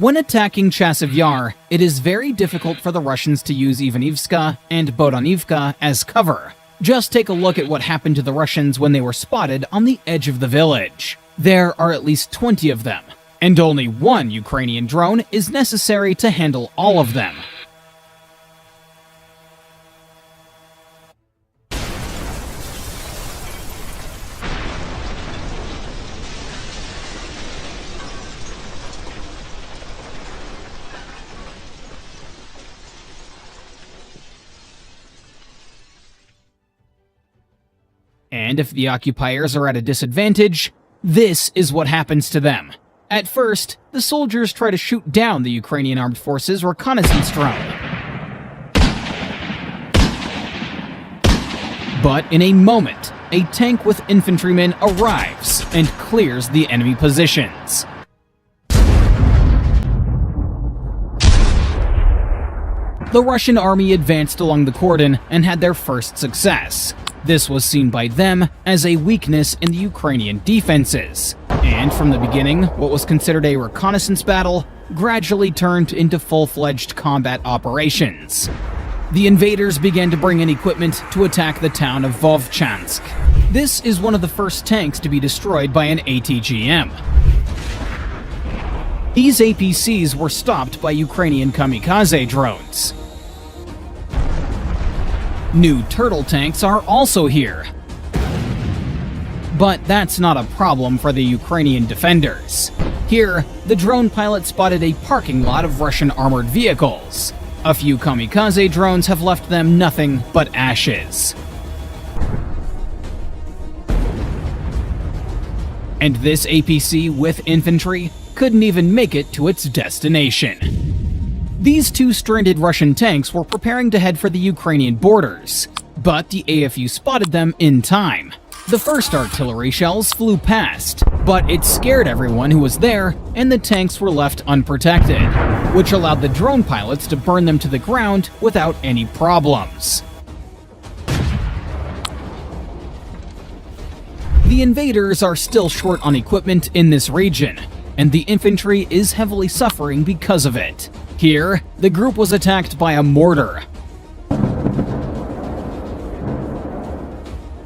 When attacking Chasiv Yar, it is very difficult for the Russians to use Avdiivka and Avdiivka as cover. Just take a look at what happened to the Russians when they were spotted on the edge of the village. There are at least 20 of them, and only one Ukrainian drone is necessary to handle all of them. And if the occupiers are at a disadvantage, this is what happens to them. At first, the soldiers try to shoot down the Ukrainian armed forces' reconnaissance drone. But in a moment, a tank with infantrymen arrives and clears the enemy positions. The Russian army advanced along the cordon and had their first success. This was seen by them as a weakness in the Ukrainian defenses, and from the beginning, what was considered a reconnaissance battle gradually turned into full-fledged combat operations. The invaders began to bring in equipment to attack the town of Vovchansk. This is one of the first tanks to be destroyed by an ATGM. These APCs were stopped by Ukrainian kamikaze drones. New turtle tanks are also here. But that's not a problem for the Ukrainian defenders. Here, the drone pilot spotted a parking lot of Russian armored vehicles. A few kamikaze drones have left them nothing but ashes. And this APC with infantry couldn't even make it to its destination. These two stranded Russian tanks were preparing to head for the Ukrainian borders, but the AFU spotted them in time. The first artillery shells flew past, but it scared everyone who was there, and the tanks were left unprotected, which allowed the drone pilots to burn them to the ground without any problems. The invaders are still short on equipment in this region, and the infantry is heavily suffering because of it. Here, the group was attacked by a mortar.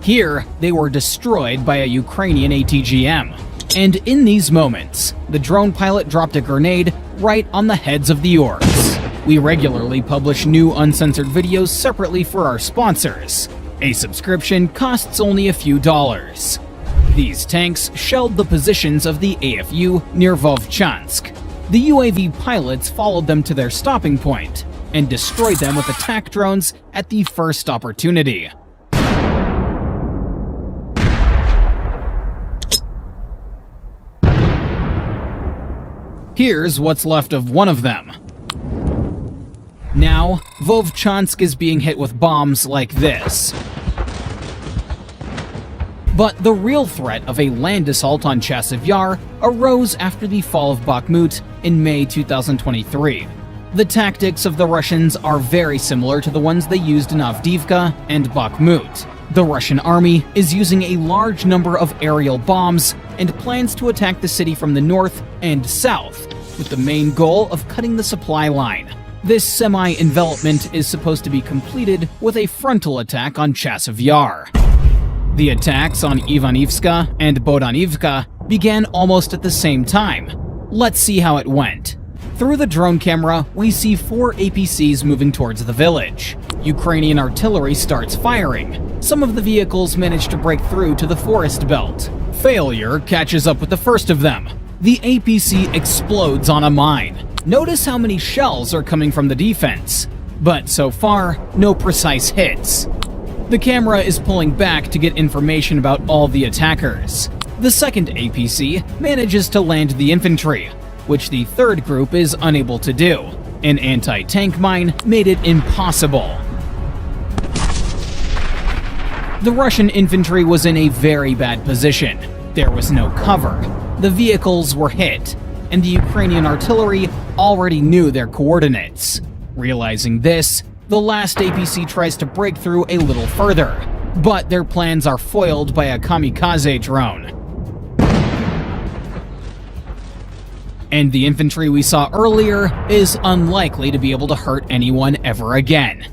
Here, they were destroyed by a Ukrainian ATGM. And in these moments, the drone pilot dropped a grenade right on the heads of the orcs. We regularly publish new uncensored videos separately for our sponsors. A subscription costs only a few dollars. These tanks shelled the positions of the AFU near Vovchansk. The UAV pilots followed them to their stopping point and destroyed them with attack drones at the first opportunity. Here's what's left of one of them. Now, Vovchansk is being hit with bombs like this. But the real threat of a land assault on Chasiv Yar arose after the fall of Bakhmut in May 2023. The tactics of the Russians are very similar to the ones they used in Avdiivka and Bakhmut. The Russian army is using a large number of aerial bombs and plans to attack the city from the north and south, with the main goal of cutting the supply line. This semi-envelopment is supposed to be completed with a frontal attack on Chasiv Yar. The attacks on Avdiivka and Avdiivka began almost at the same time. Let's see how it went. Through the drone camera, we see 4 APCs moving towards the village. Ukrainian artillery starts firing. Some of the vehicles manage to break through to the forest belt. Failure catches up with the first of them. The APC explodes on a mine. Notice how many shells are coming from the defense. But so far, no precise hits. The camera is pulling back to get information about all the attackers. The second APC manages to land the infantry, which the third group is unable to do. An anti-tank mine made it impossible. The Russian infantry was in a very bad position. There was no cover. The vehicles were hit, and the Ukrainian artillery already knew their coordinates. Realizing this, the last APC tries to break through a little further, but their plans are foiled by a kamikaze drone. And the infantry we saw earlier is unlikely to be able to hurt anyone ever again.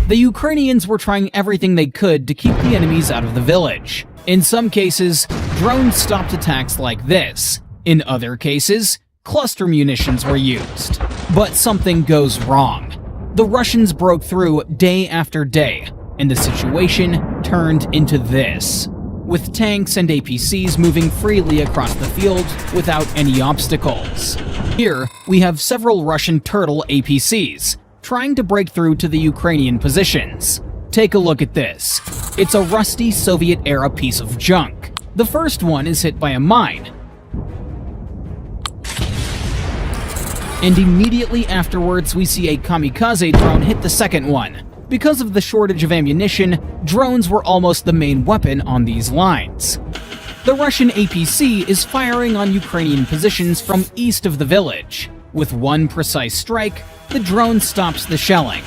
The Ukrainians were trying everything they could to keep the enemies out of the village. In some cases, drones stopped attacks like this. In other cases, cluster munitions were used. But something goes wrong. The Russians broke through day after day, and the situation turned into this, with tanks and APCs moving freely across the field without any obstacles. Here, we have several Russian Turtle APCs, trying to break through to the Ukrainian positions. Take a look at this. It's a rusty Soviet-era piece of junk. The first one is hit by a mine, and immediately afterwards we see a kamikaze drone hit the second one. Because of the shortage of ammunition, drones were almost the main weapon on these lines. The Russian APC is firing on Ukrainian positions from east of the village. With one precise strike, the drone stops the shelling.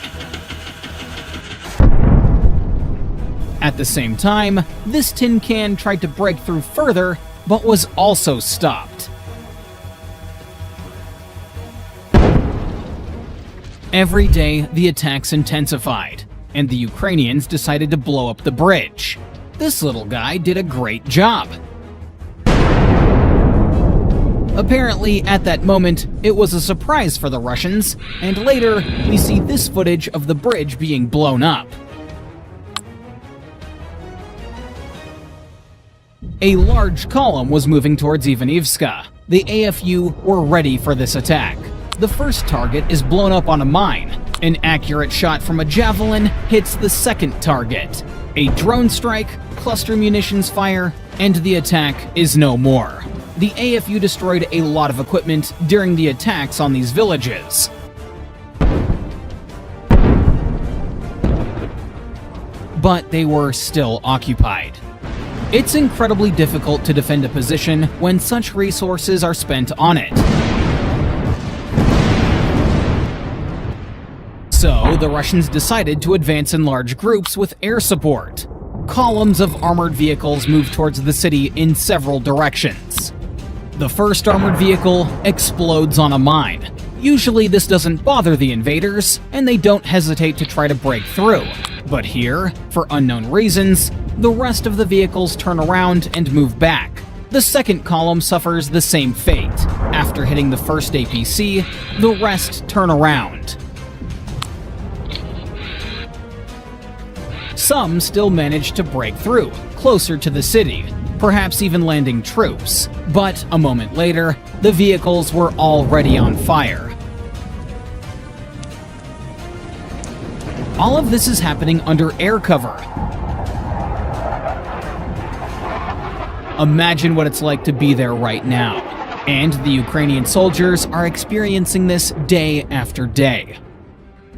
At the same time, this tin can tried to break through further, but was also stopped. Every day, the attacks intensified, and the Ukrainians decided to blow up the bridge. This little guy did a great job. Apparently, at that moment, it was a surprise for the Russians, and later, we see this footage of the bridge being blown up. A large column was moving towards Avdiivka. The AFU were ready for this attack. The first target is blown up on a mine. An accurate shot from a javelin hits the second target. A drone strike, cluster munitions fire, and the attack is no more. The AFU destroyed a lot of equipment during the attacks on these villages. But they were still occupied. It's incredibly difficult to defend a position when such resources are spent on it. So, the Russians decided to advance in large groups with air support. Columns of armored vehicles moved towards the city in several directions. The first armored vehicle explodes on a mine. Usually this doesn't bother the invaders, and they don't hesitate to try to break through. But here, for unknown reasons, the rest of the vehicles turn around and move back. The second column suffers the same fate. After hitting the first APC, the rest turn around. Some still manage to break through, closer to the city, perhaps even landing troops. But a moment later, the vehicles were already on fire. All of this is happening under air cover. Imagine what it's like to be there right now. And the Ukrainian soldiers are experiencing this day after day.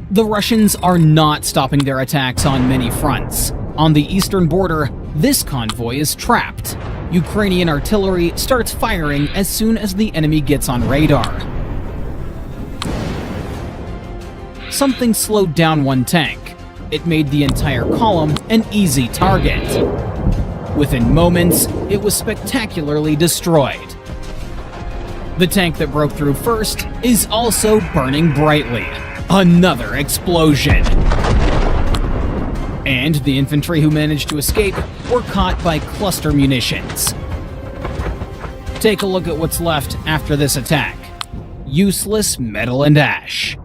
The Russians are not stopping their attacks on many fronts. On the eastern border, this convoy is trapped. Ukrainian artillery starts firing as soon as the enemy gets on radar. Something slowed down one tank. It made the entire column an easy target. Within moments, it was spectacularly destroyed. The tank that broke through first is also burning brightly. Another explosion. And the infantry who managed to escape were caught by cluster munitions. Take a look at what's left after this attack. Useless metal and ash.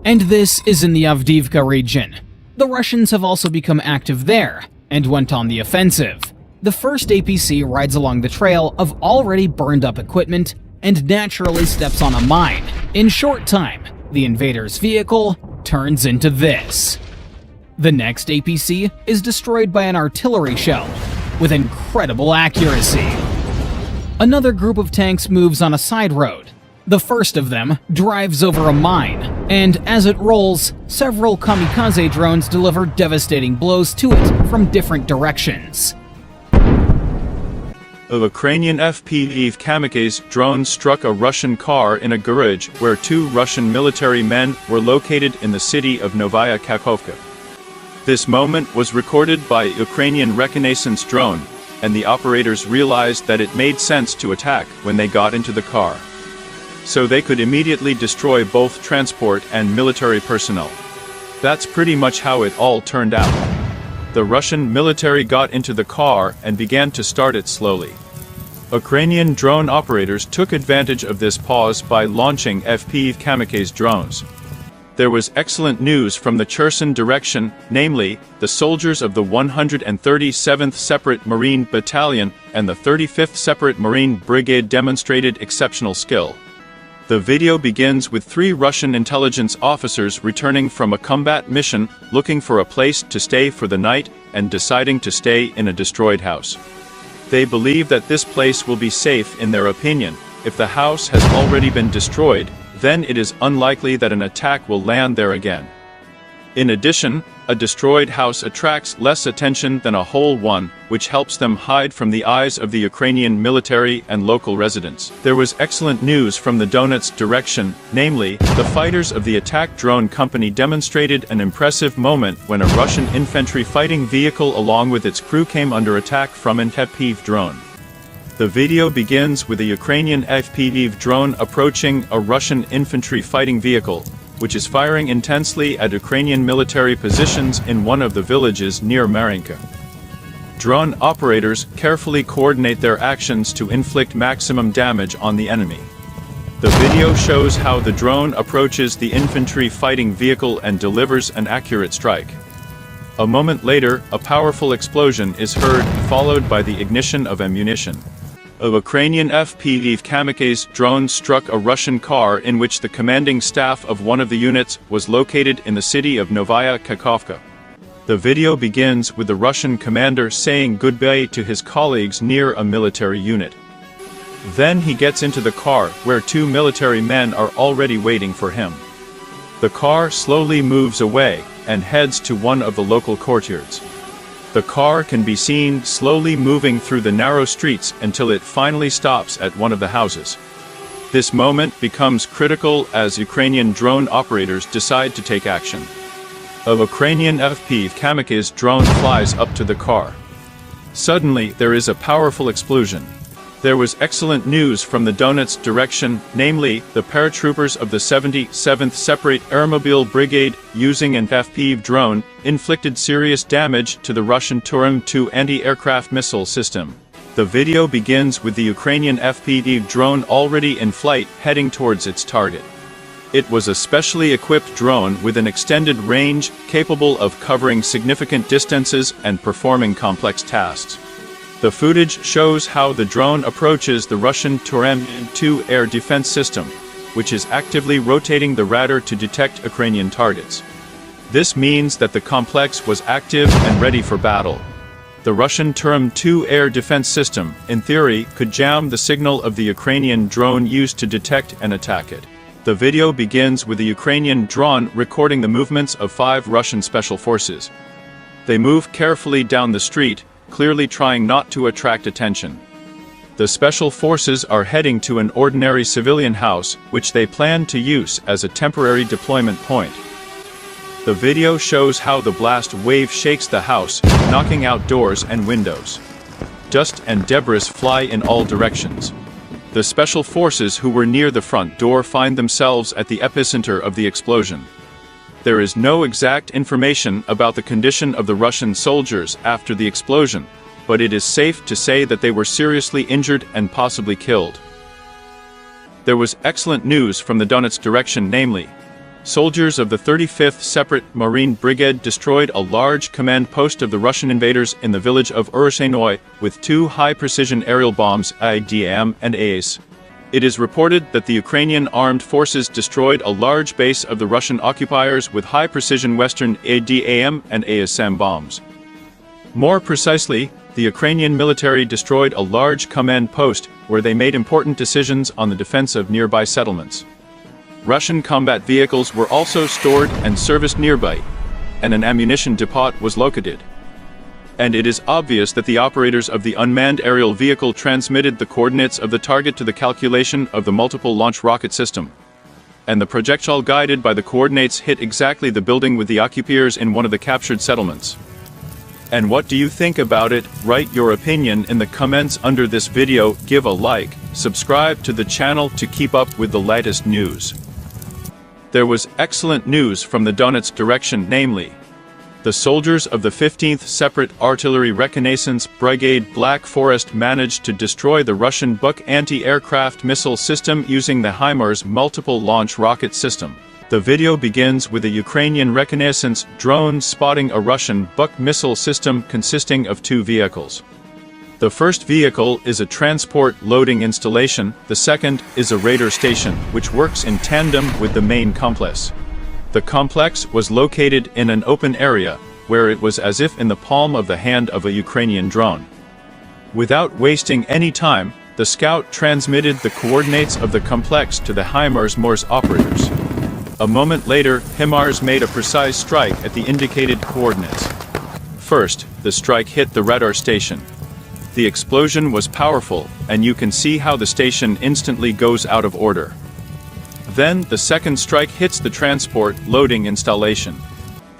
And this is in the Avdiivka region. The Russians have also become active there, and went on the offensive. The first APC rides along the trail of already burned up equipment and naturally steps on a mine. In short time, the invader's vehicle turns into this. The next APC is destroyed by an artillery shell with incredible accuracy. Another group of tanks moves on a side road. The first of them drives over a mine, and as it rolls, several kamikaze drones deliver devastating blows to it from different directions. A Ukrainian FPV kamikaze drone struck a Russian car in a garage where two Russian military men were located in the city of Novaya Kakhovka. This moment was recorded by a Ukrainian reconnaissance drone, and the operators realized that it made sense to attack when they got into the car. So they could immediately destroy both transport and military personnel. That's pretty much how it all turned out. The Russian military got into the car and began to start it slowly. Ukrainian drone operators took advantage of this pause by launching FPV kamikaze drones. There was excellent news from the Cherson direction, namely, the soldiers of the 137th Separate Marine Battalion and the 35th Separate Marine Brigade demonstrated exceptional skill. The video begins with 3 Russian intelligence officers returning from a combat mission, looking for a place to stay for the night, and deciding to stay in a destroyed house. They believe that this place will be safe in their opinion. If the house has already been destroyed, then it is unlikely that an attack will land there again. In addition, a destroyed house attracts less attention than a whole one, which helps them hide from the eyes of the Ukrainian military and local residents. There was excellent news from the Donetsk direction, namely, the fighters of the attack drone company demonstrated an impressive moment when a Russian infantry fighting vehicle along with its crew came under attack from an FPV drone. The video begins with a Ukrainian FPV drone approaching a Russian infantry fighting vehicle, which is firing intensely at Ukrainian military positions in one of the villages near Marinka. Drone operators carefully coordinate their actions to inflict maximum damage on the enemy. The video shows how the drone approaches the infantry fighting vehicle and delivers an accurate strike. A moment later, a powerful explosion is heard, followed by the ignition of ammunition. A Ukrainian FPV kamikaze drone struck a Russian car in which the commanding staff of one of the units was located in the city of Novaya Kakhovka. The video begins with the Russian commander saying goodbye to his colleagues near a military unit. Then he gets into the car, where 2 military men are already waiting for him. The car slowly moves away and heads to one of the local courtyards. The car can be seen slowly moving through the narrow streets until it finally stops at one of the houses. This moment becomes critical as Ukrainian drone operators decide to take action. A Ukrainian FPV kamikaze drone flies up to the car. Suddenly, there is a powerful explosion. There was excellent news from the Donetsk direction, namely, the paratroopers of the 77th Separate Airmobile Brigade, using an FPV drone, inflicted serious damage to the Russian Turam-2 anti-aircraft missile system. The video begins with the Ukrainian FPV drone already in flight, heading towards its target. It was a specially equipped drone with an extended range, capable of covering significant distances and performing complex tasks. The footage shows how the drone approaches the Russian Turam-2 air defense system, which is actively rotating the radar to detect Ukrainian targets. This means that the complex was active and ready for battle. The Russian Turam-2 air defense system, in theory, could jam the signal of the Ukrainian drone used to detect and attack it. The video begins with the Ukrainian drone recording the movements of 5 Russian special forces. They move carefully down the street, clearly trying not to attract attention. The special forces are heading to an ordinary civilian house, which they plan to use as a temporary deployment point. The video shows how the blast wave shakes the house, knocking out doors and windows. Dust and debris fly in all directions. The special forces who were near the front door find themselves at the epicenter of the explosion. There is no exact information about the condition of the Russian soldiers after the explosion, but it is safe to say that they were seriously injured and possibly killed. There was excellent news from the Donetsk direction, namely, soldiers of the 35th Separate Marine Brigade destroyed a large command post of the Russian invaders in the village of Urshenoy with 2 high-precision aerial bombs, Avdiivka and ACE. It is reported that the Ukrainian armed forces destroyed a large base of the Russian occupiers with high-precision Western Avdiivka and ASM bombs. More precisely, the Ukrainian military destroyed a large command post where they made important decisions on the defense of nearby settlements. Russian combat vehicles were also stored and serviced nearby, and an ammunition depot was located. And it is obvious that the operators of the unmanned aerial vehicle transmitted the coordinates of the target to the calculation of the multiple launch rocket system. And the projectile guided by the coordinates hit exactly the building with the occupiers in one of the captured settlements. And what do you think about it? Write your opinion in the comments under this video, give a like, subscribe to the channel to keep up with the latest news. There was excellent news from the Donetsk direction, namely, the soldiers of the 15th Separate Artillery Reconnaissance Brigade Black Forest managed to destroy the Russian Buk anti-aircraft missile system using the HIMARS multiple launch rocket system. The video begins with a Ukrainian reconnaissance drone spotting a Russian Buk missile system consisting of two vehicles. The first vehicle is a transport loading installation, the second is a radar station, which works in tandem with the main complex. The complex was located in an open area, where it was as if in the palm of the hand of a Ukrainian drone. Without wasting any time, the scout transmitted the coordinates of the complex to the HIMARS operators. A moment later, HIMARS made a precise strike at the indicated coordinates. First, the strike hit the radar station. The explosion was powerful, and you can see how the station instantly goes out of order. Then, the second strike hits the transport loading installation.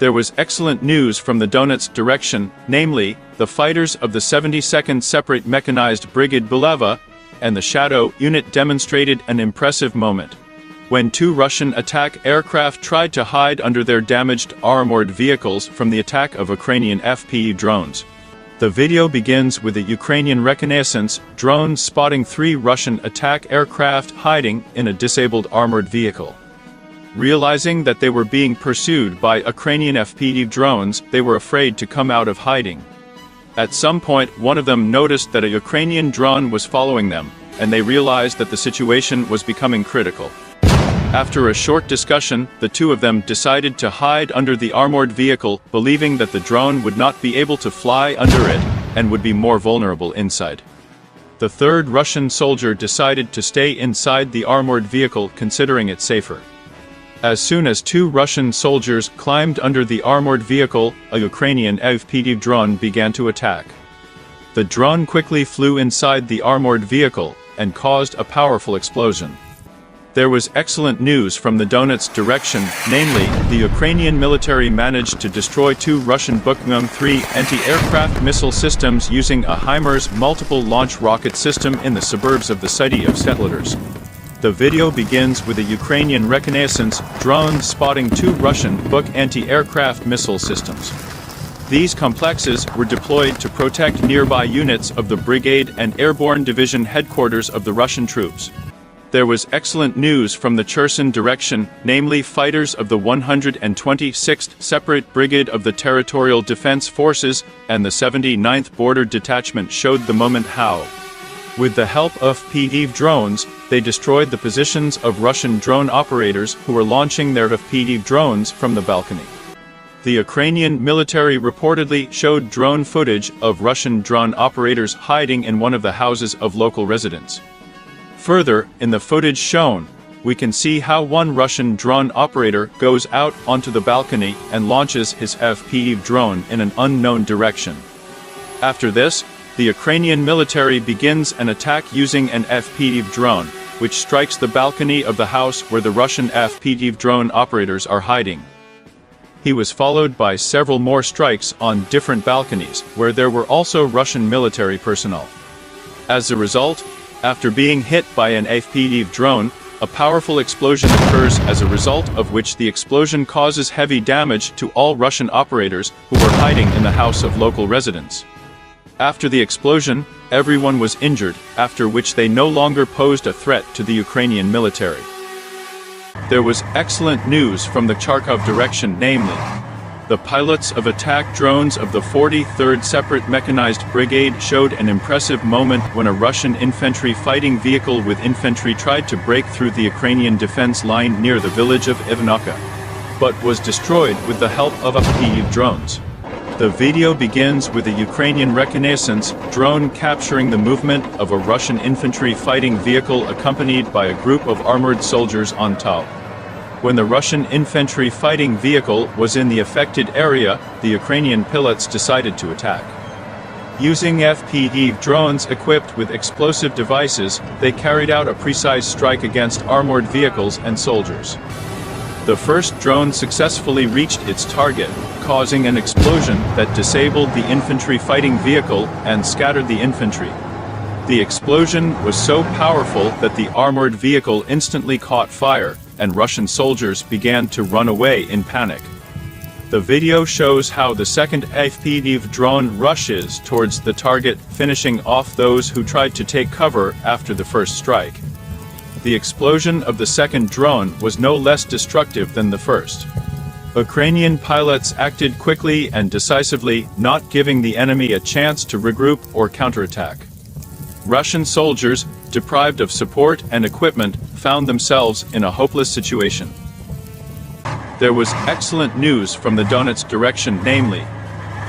There was excellent news from the Donetsk direction, namely, the fighters of the 72nd Separate Mechanized Brigade Bulava and the Shadow unit demonstrated an impressive moment. When two Russian attack aircraft tried to hide under their damaged armored vehicles from the attack of Ukrainian FPV drones. The video begins with a Ukrainian reconnaissance drone spotting three Russian attack aircraft hiding in a disabled armored vehicle. Realizing that they were being pursued by Ukrainian FPV drones, they were afraid to come out of hiding. At some point, one of them noticed that a Ukrainian drone was following them, and they realized that the situation was becoming critical. After a short discussion, the two of them decided to hide under the armored vehicle, believing that the drone would not be able to fly under it and would be more vulnerable inside. The third Russian soldier decided to stay inside the armored vehicle, considering it safer. As soon as two Russian soldiers climbed under the armored vehicle, a Ukrainian FPV drone began to attack. The drone quickly flew inside the armored vehicle and caused a powerful explosion. There was excellent news from the Donetsk direction, namely, the Ukrainian military managed to destroy two Russian Buk 3 anti-aircraft missile systems using a HIMARS multiple launch rocket system in the suburbs of the city of Settlers. The video begins with a Ukrainian reconnaissance drone spotting two Russian Buk anti-aircraft missile systems. These complexes were deployed to protect nearby units of the Brigade and Airborne Division headquarters of the Russian troops. There was excellent news from the Cherson direction, namely fighters of the 126th Separate Brigade of the Territorial Defense Forces and the 79th Border Detachment showed the moment how, with the help of FPV drones, they destroyed the positions of Russian drone operators who were launching their FPV drones from the balcony. The Ukrainian military reportedly showed drone footage of Russian drone operators hiding in one of the houses of local residents. Further, in the footage shown, we can see how one Russian drone operator goes out onto the balcony and launches his FPV drone in an unknown direction. After this, the Ukrainian military begins an attack using an FPV drone, which strikes the balcony of the house where the Russian FPV drone operators are hiding. He was followed by several more strikes on different balconies, where there were also Russian military personnel. As a result, after being hit by an FPV drone, a powerful explosion occurs, as a result of which the explosion causes heavy damage to all Russian operators who were hiding in the house of local residents. After the explosion, everyone was injured, after which they no longer posed a threat to the Ukrainian military. There was excellent news from the Kharkov direction, namely, the pilots of attack drones of the 43rd Separate Mechanized Brigade showed an impressive moment when a Russian infantry fighting vehicle with infantry tried to break through the Ukrainian defense line near the village of Avdiivka, but was destroyed with the help of FPV drones. The video begins with a Ukrainian reconnaissance drone capturing the movement of a Russian infantry fighting vehicle accompanied by a group of armored soldiers on top. When the Russian infantry fighting vehicle was in the affected area, the Ukrainian pilots decided to attack. Using FPV drones equipped with explosive devices, they carried out a precise strike against armored vehicles and soldiers. The first drone successfully reached its target, causing an explosion that disabled the infantry fighting vehicle and scattered the infantry. The explosion was so powerful that the armored vehicle instantly caught fire, and Russian soldiers began to run away in panic. The video shows how the second Avdiivka drone rushes towards the target, finishing off those who tried to take cover after the first strike. The explosion of the second drone was no less destructive than the first. Ukrainian pilots acted quickly and decisively, not giving the enemy a chance to regroup or counterattack. Russian soldiers, deprived of support and equipment, found themselves in a hopeless situation. There was excellent news from the Donetsk direction, namely,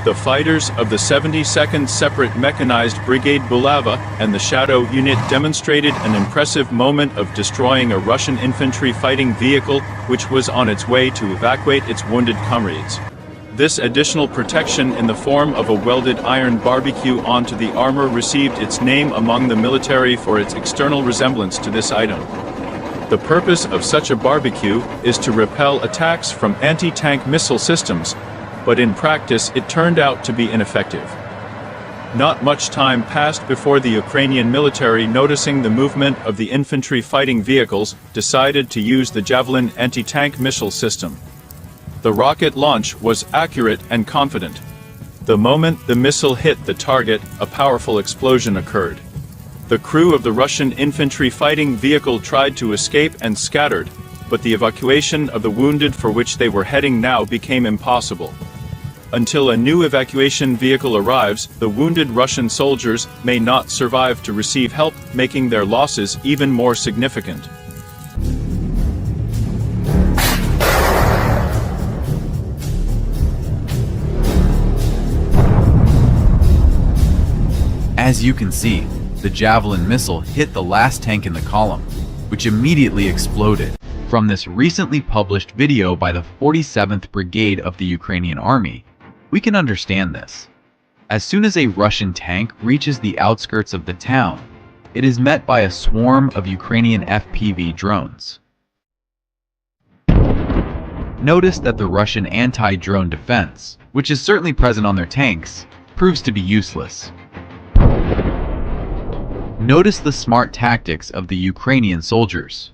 the fighters of the 72nd Separate Mechanized Brigade Bulava and the Shadow Unit demonstrated an impressive moment of destroying a Russian infantry fighting vehicle which was on its way to evacuate its wounded comrades. This additional protection in the form of a welded iron barbecue onto the armor received its name among the military for its external resemblance to this item. The purpose of such a barbecue is to repel attacks from anti-tank missile systems, but in practice it turned out to be ineffective. Not much time passed before the Ukrainian military, noticing the movement of the infantry fighting vehicles, decided to use the Javelin anti-tank missile system. The rocket launch was accurate and confident. The moment the missile hit the target, a powerful explosion occurred. The crew of the Russian infantry fighting vehicle tried to escape and scattered, but the evacuation of the wounded for which they were heading now became impossible. Until a new evacuation vehicle arrives, the wounded Russian soldiers may not survive to receive help, making their losses even more significant. As you can see, the Javelin missile hit the last tank in the column, which immediately exploded. From this recently published video by the 47th Brigade of the Ukrainian Army, we can understand this. As soon as a Russian tank reaches the outskirts of the town, it is met by a swarm of Ukrainian FPV drones. Notice that the Russian anti-drone defense, which is certainly present on their tanks, proves to be useless. Notice the smart tactics of the Ukrainian soldiers.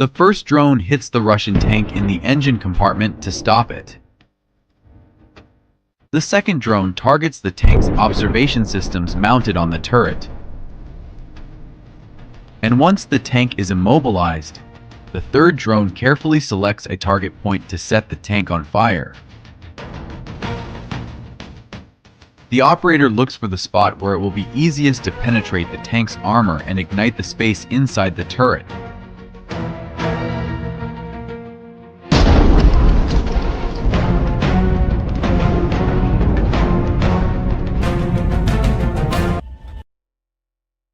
The first drone hits the Russian tank in the engine compartment to stop it. The second drone targets the tank's observation systems mounted on the turret. And once the tank is immobilized, the third drone carefully selects a target point to set the tank on fire. The operator looks for the spot where it will be easiest to penetrate the tank's armor and ignite the space inside the turret.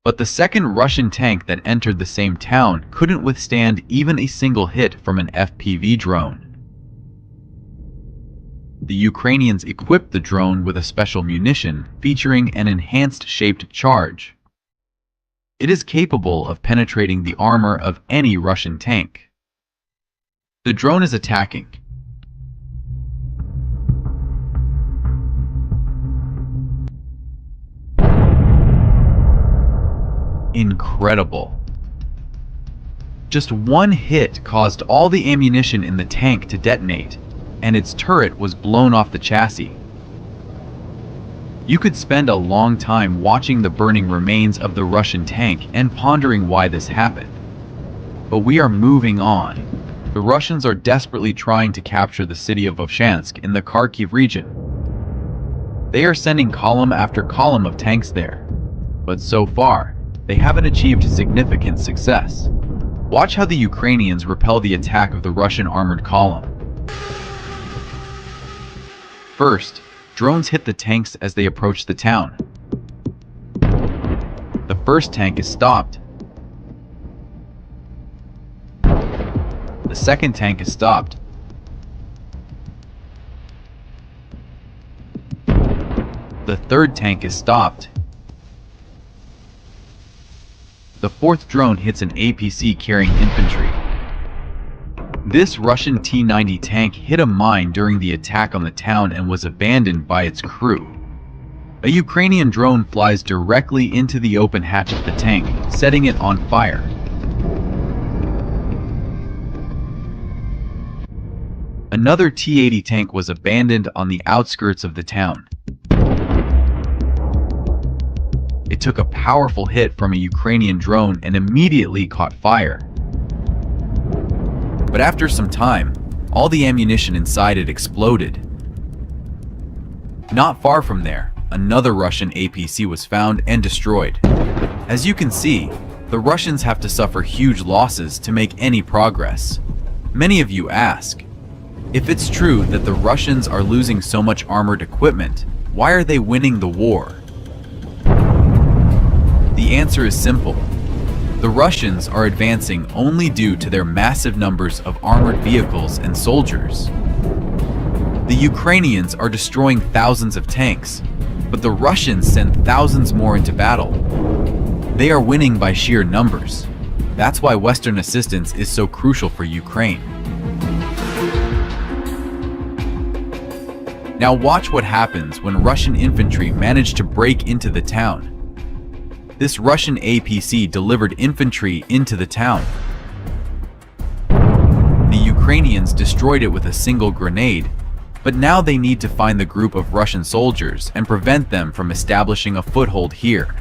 But the second Russian tank that entered the same town couldn't withstand even a single hit from an FPV drone. The Ukrainians equipped the drone with a special munition featuring an enhanced shaped charge. It is capable of penetrating the armor of any Russian tank. The drone is attacking. Incredible. Just one hit caused all the ammunition in the tank to detonate, and its turret was blown off the chassis. You could spend a long time watching the burning remains of the Russian tank and pondering why this happened. But we are moving on. The Russians are desperately trying to capture the city of Vovchansk in the Kharkiv region. They are sending column after column of tanks there, but so far, they haven't achieved significant success. Watch how the Ukrainians repel the attack of the Russian armored column. First, drones hit the tanks as they approach the town. The first tank is stopped. The second tank is stopped. The third tank is stopped. The fourth drone hits an APC carrying infantry. This Russian T-90 tank hit a mine during the attack on the town and was abandoned by its crew. A Ukrainian drone flies directly into the open hatch of the tank, setting it on fire. Another T-80 tank was abandoned on the outskirts of the town. It took a powerful hit from a Ukrainian drone and immediately caught fire. But after some time, all the ammunition inside it exploded. Not far from there, another Russian APC was found and destroyed. As you can see, the Russians have to suffer huge losses to make any progress. Many of you ask, if it's true that the Russians are losing so much armored equipment, why are they winning the war? The answer is simple. The Russians are advancing only due to their massive numbers of armored vehicles and soldiers. The Ukrainians are destroying thousands of tanks, but the Russians send thousands more into battle. They are winning by sheer numbers. That's why Western assistance is so crucial for Ukraine. Now watch what happens when Russian infantry manage to break into the town. This Russian APC delivered infantry into the town. The Ukrainians destroyed it with a single grenade, but now they need to find the group of Russian soldiers and prevent them from establishing a foothold here.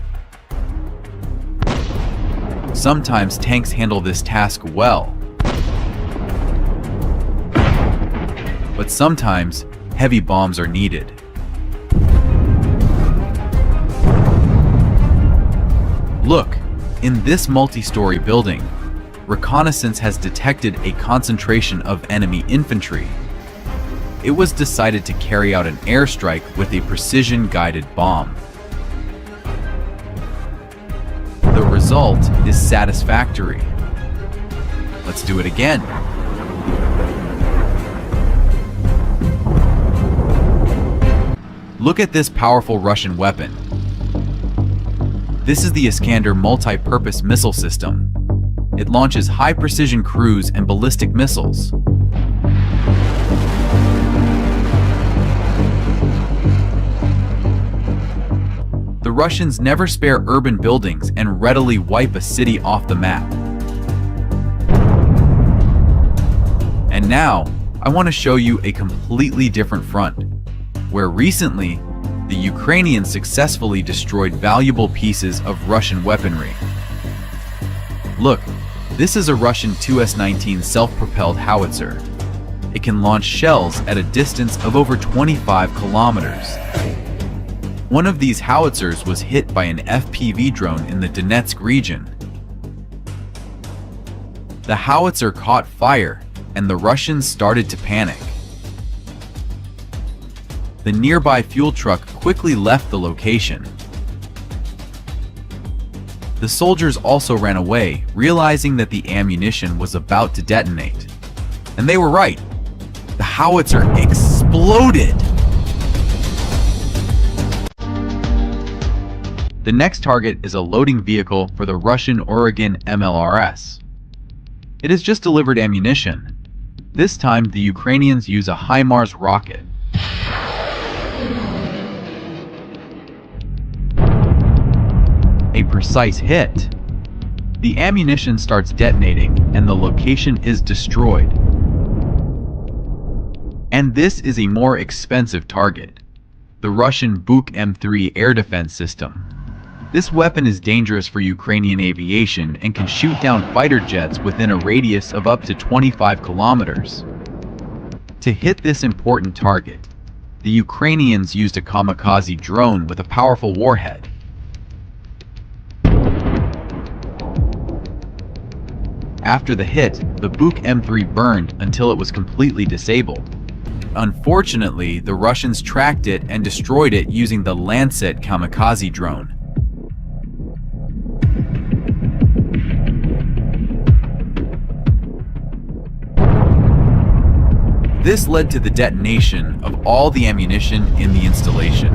Sometimes tanks handle this task well, but sometimes heavy bombs are needed. Look, in this multi-story building, reconnaissance has detected a concentration of enemy infantry. It was decided to carry out an airstrike with a precision-guided bomb. The result is satisfactory. Let's do it again. Look at this powerful Russian weapon. This is the Iskander multi-purpose missile system. It launches high-precision cruise and ballistic missiles. The Russians never spare urban buildings and readily wipe a city off the map. And now, I want to show you a completely different front, where recently, the Ukrainians successfully destroyed valuable pieces of Russian weaponry. Look, this is a Russian Tu-S-19 self-propelled howitzer. It can launch shells at a distance of over 25 kilometers. One of these howitzers was hit by an FPV drone in the Donetsk region. The howitzer caught fire, and the Russians started to panic. The nearby fuel truck quickly left the location. The soldiers also ran away, realizing that the ammunition was about to detonate. And they were right. The howitzer exploded! The next target is a loading vehicle for the Russian Oregon MLRS. It has just delivered ammunition. This time, the Ukrainians use a HIMARS rocket. A precise hit. The ammunition starts detonating and the location is destroyed. And this is a more expensive target, the Russian Buk M3 air defense system. This weapon is dangerous for Ukrainian aviation and can shoot down fighter jets within a radius of up to 25 kilometers. To hit this important target, the Ukrainians used a kamikaze drone with a powerful warhead. After the hit, the Buk M3 burned until it was completely disabled. Unfortunately, the Russians tracked it and destroyed it using the Lancet kamikaze drone. This led to the detonation of all the ammunition in the installation.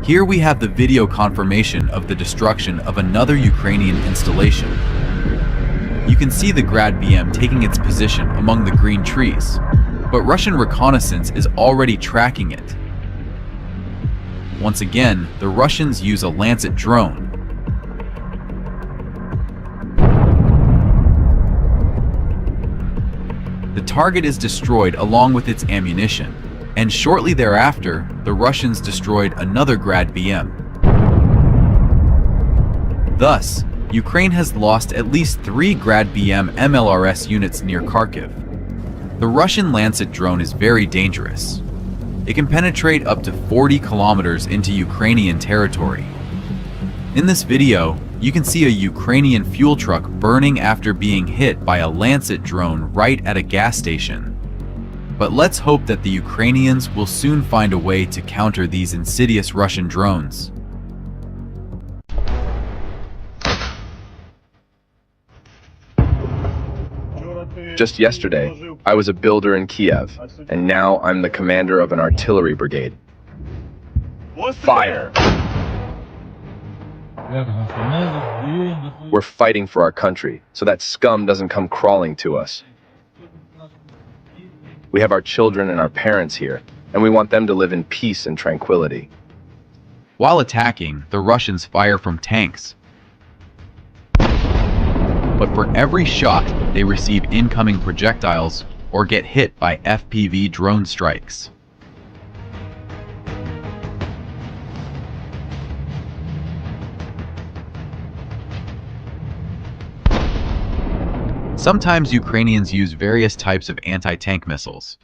Here we have the video confirmation of the destruction of another Ukrainian installation. You can see the Grad BM taking its position among the green trees, but Russian reconnaissance is already tracking it. Once again, the Russians use a Lancet drone. The target is destroyed along with its ammunition, and shortly thereafter, the Russians destroyed another Grad BM. Thus, Ukraine has lost at least 3 Grad BM MLRS units near Kharkiv. The Russian Lancet drone is very dangerous. It can penetrate up to 40 kilometers into Ukrainian territory. In this video, you can see a Ukrainian fuel truck burning after being hit by a Lancet drone right at a gas station. But let's hope that the Ukrainians will soon find a way to counter these insidious Russian drones. Just yesterday, I was a builder in Kiev, and now I'm the commander of an artillery brigade. Fire! We're fighting for our country, so that scum doesn't come crawling to us. We have our children and our parents here, and we want them to live in peace and tranquility. While attacking, the Russians fire from tanks. But for every shot, they receive incoming projectiles or get hit by FPV drone strikes. Sometimes Ukrainians use various types of anti-tank missiles.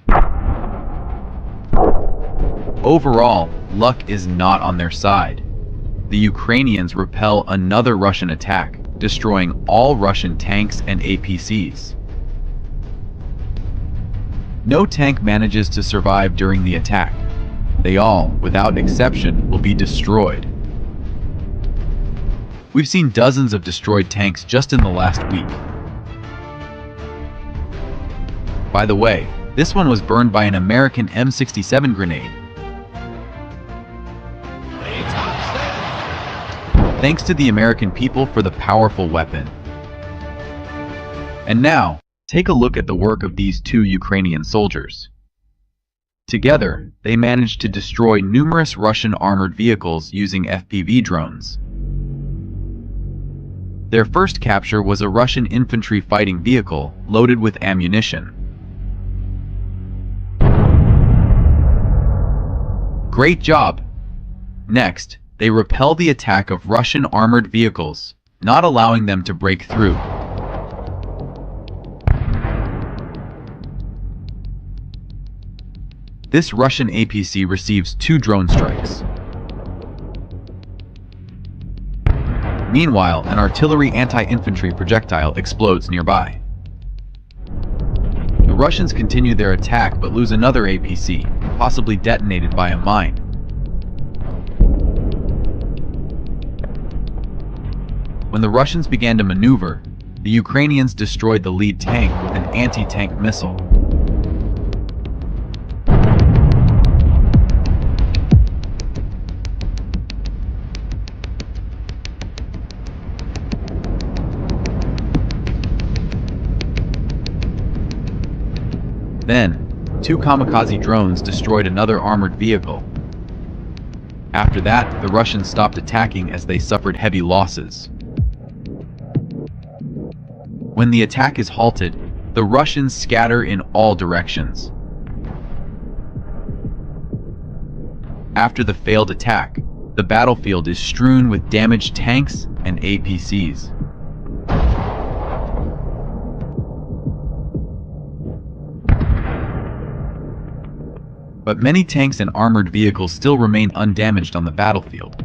Overall, luck is not on their side. The Ukrainians repel another Russian attack, destroying all Russian tanks and APCs. No tank manages to survive during the attack. They all, without exception, will be destroyed. We've seen dozens of destroyed tanks just in the last week. By the way, this one was burned by an American M67 grenade. Thanks to the American people for the powerful weapon. And now, take a look at the work of these 2 Ukrainian soldiers. Together, they managed to destroy numerous Russian armored vehicles using FPV drones. Their first capture was a Russian infantry fighting vehicle loaded with ammunition. Great job! Next, they repel the attack of Russian armored vehicles, not allowing them to break through. This Russian APC receives 2 drone strikes. Meanwhile, an artillery anti-infantry projectile explodes nearby. The Russians continue their attack but lose another APC, possibly detonated by a mine. When the Russians began to maneuver, the Ukrainians destroyed the lead tank with an anti-tank missile. Then, 2 kamikaze drones destroyed another armored vehicle. After that, the Russians stopped attacking as they suffered heavy losses. When the attack is halted, the Russians scatter in all directions. After the failed attack, the battlefield is strewn with damaged tanks and APCs. But many tanks and armored vehicles still remain undamaged on the battlefield.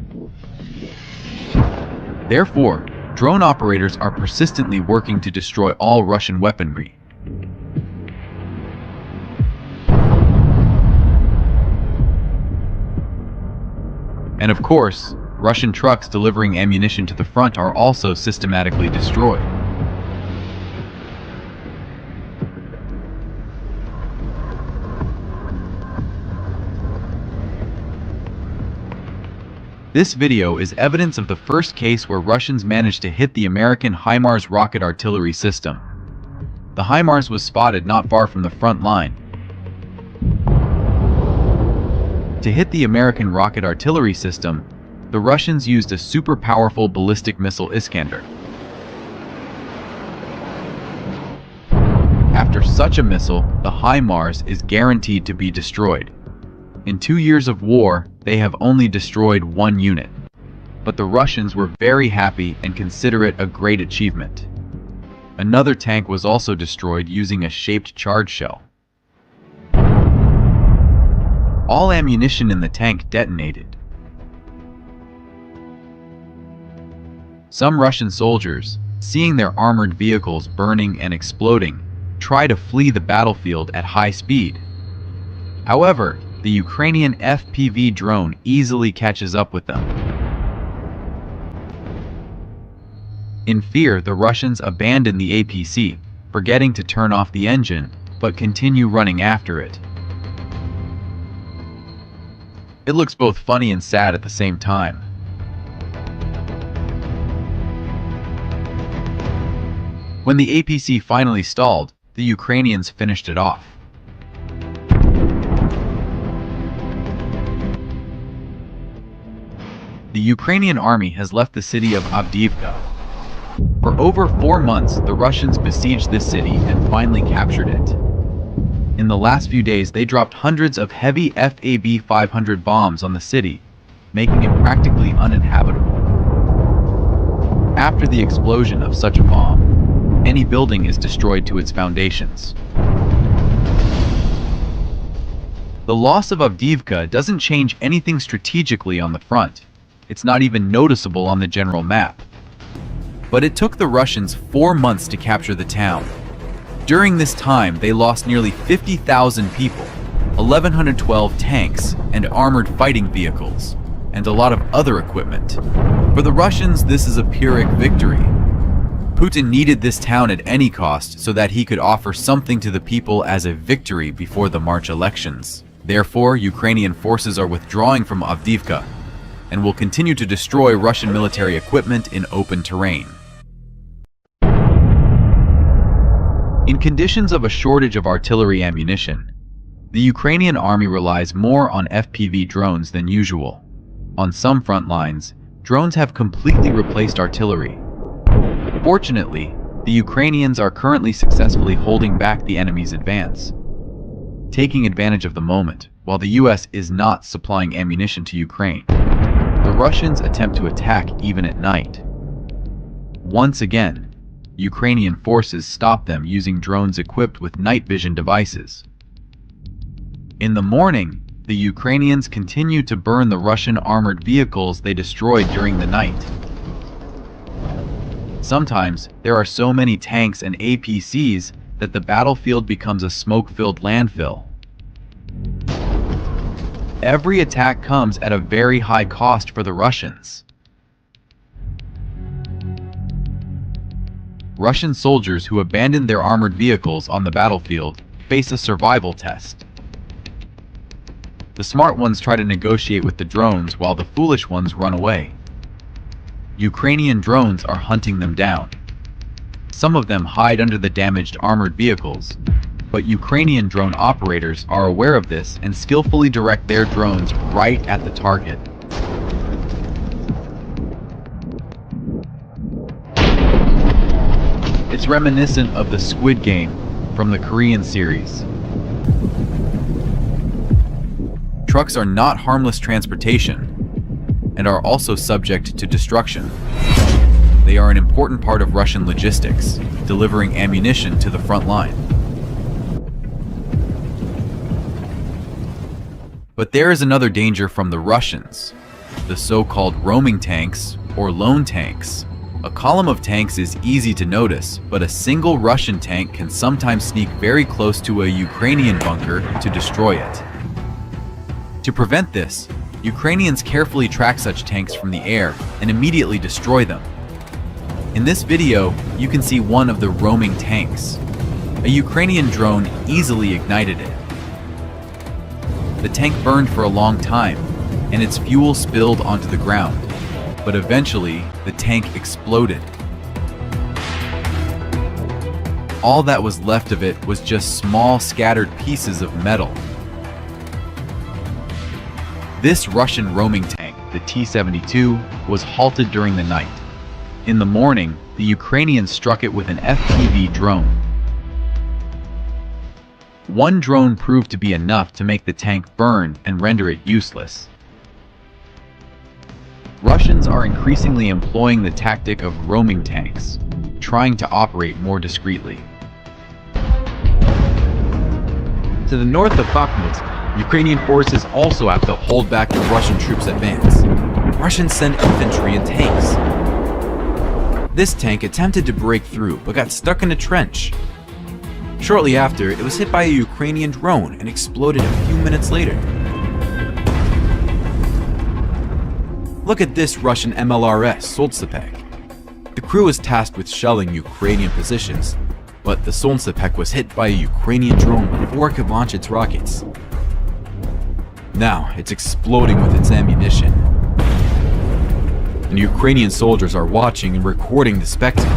Therefore, drone operators are persistently working to destroy all Russian weaponry. And of course, Russian trucks delivering ammunition to the front are also systematically destroyed. This video is evidence of the first case where Russians managed to hit the American HIMARS rocket artillery system. The HIMARS was spotted not far from the front line. To hit the American rocket artillery system, the Russians used a super powerful ballistic missile Iskander. After such a missile, the HIMARS is guaranteed to be destroyed. In 2 years of war, they have only destroyed 1 unit. But the Russians were very happy and consider it a great achievement. Another tank was also destroyed using a shaped charge shell. All ammunition in the tank detonated. Some Russian soldiers, seeing their armored vehicles burning and exploding, try to flee the battlefield at high speed. However, the Ukrainian FPV drone easily catches up with them. In fear, the Russians abandon the APC, forgetting to turn off the engine, but continue running after it. It looks both funny and sad at the same time. When the APC finally stalled, the Ukrainians finished it off. The Ukrainian army has left the city of Avdiivka. For over 4 months, the Russians besieged this city and finally captured it. In the last few days, they dropped hundreds of heavy FAB-500 bombs on the city, making it practically uninhabitable. After the explosion of such a bomb, any building is destroyed to its foundations. The loss of Avdiivka doesn't change anything strategically on the front. It's not even noticeable on the general map. But it took the Russians 4 months to capture the town. During this time, they lost nearly 50,000 people, 1,112 tanks and armored fighting vehicles, and a lot of other equipment. For the Russians, this is a Pyrrhic victory. Putin needed this town at any cost so that he could offer something to the people as a victory before the March elections. Therefore, Ukrainian forces are withdrawing from Avdiivka and will continue to destroy Russian military equipment in open terrain. In conditions of a shortage of artillery ammunition, the Ukrainian army relies more on FPV drones than usual. On some front lines, drones have completely replaced artillery. Fortunately, the Ukrainians are currently successfully holding back the enemy's advance, taking advantage of the moment, while the US is not supplying ammunition to Ukraine. The Russians attempt to attack even at night. Once again, Ukrainian forces stop them using drones equipped with night vision devices. In the morning, the Ukrainians continue to burn the Russian armored vehicles they destroyed during the night. Sometimes, there are so many tanks and APCs that the battlefield becomes a smoke-filled landfill. Every attack comes at a very high cost for the Russians. Russian soldiers who abandoned their armored vehicles on the battlefield face a survival test. The smart ones try to negotiate with the drones while the foolish ones run away. Ukrainian drones are hunting them down. Some of them hide under the damaged armored vehicles, but Ukrainian drone operators are aware of this and skillfully direct their drones right at the target. It's reminiscent of the Squid Game from the Korean series. Trucks are not harmless transportation and are also subject to destruction. They are an important part of Russian logistics, delivering ammunition to the front line. But there is another danger from the Russians, the so-called roaming tanks or lone tanks. A column of tanks is easy to notice, but a single Russian tank can sometimes sneak very close to a Ukrainian bunker to destroy it. To prevent this, Ukrainians carefully track such tanks from the air and immediately destroy them. In this video, you can see one of the roaming tanks. A Ukrainian drone easily ignited it. The tank burned for a long time, and its fuel spilled onto the ground. But eventually, the tank exploded. All that was left of it was just small scattered pieces of metal. This Russian roaming tank, the T-72, was halted during the night. In the morning, the Ukrainians struck it with an FPV drone. One drone proved to be enough to make the tank burn and render it useless. Russians are increasingly employing the tactic of roaming tanks, trying to operate more discreetly. To the north of Bakhmut, Ukrainian forces also have to hold back the Russian troops' advance. Russians send infantry and tanks. This tank attempted to break through, but got stuck in a trench. Shortly after, it was hit by a Ukrainian drone and exploded a few minutes later. Look at this Russian MLRS, Soltsepek. The crew was tasked with shelling Ukrainian positions, but the Soltsepek was hit by a Ukrainian drone before it could launch its rockets. Now, it's exploding with its ammunition. And Ukrainian soldiers are watching and recording the spectacle.